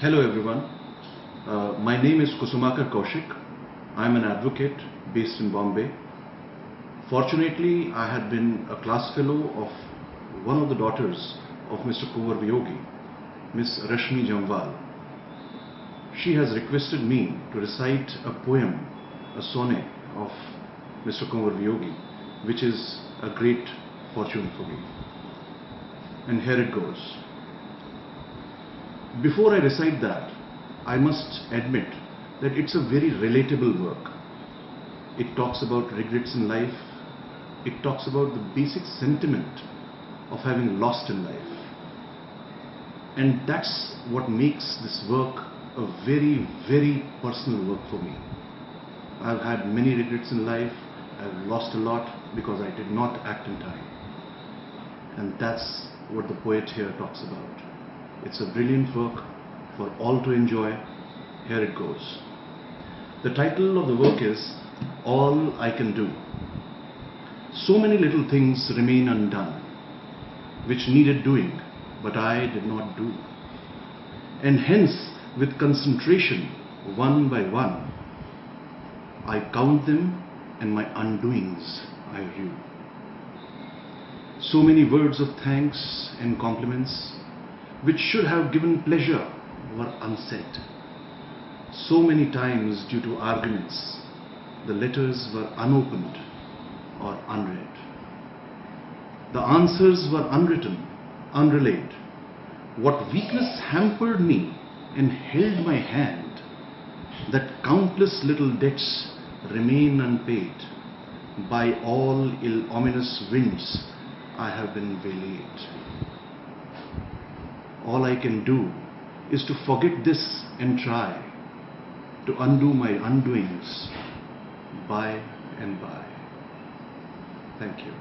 Hello everyone. My name is Kusumakar Kaushik. I am an advocate based in Bombay. Fortunately, I had been a class fellow of one of the daughters of Mr. Kunwar Viyogi, Miss Rashmi Jamwal. She has requested me to recite a poem, a sonnet of Mr. Kunwar Viyogi, which is a great fortune for me. And here it goes. Before I recite that, I must admit that it's a very relatable work. It talks about regrets in life. It talks about the basic sentiment of having lost in life. And that's what makes this work a very, very personal work for me. I've had many regrets in life. I've lost a lot because I did not act in time. And that's what the poet here talks about. It's a brilliant work for all to enjoy. Here it goes. The title of the work is All I Can Do. So many little things remain undone, which needed doing, but I did not do. And hence, with concentration, one by one, I count them and my undoings I view. So many words of thanks and compliments, which should have given pleasure, were unsaid. So many times, due to arguments, the letters were unopened or unread. The answers were unwritten, unrelayed. What weakness hampered me and held my hand, that countless little debts remain unpaid. By all ill ominous winds I have been waylaid. All I can do is to forget this and try to undo my undoings by and by. Thank you.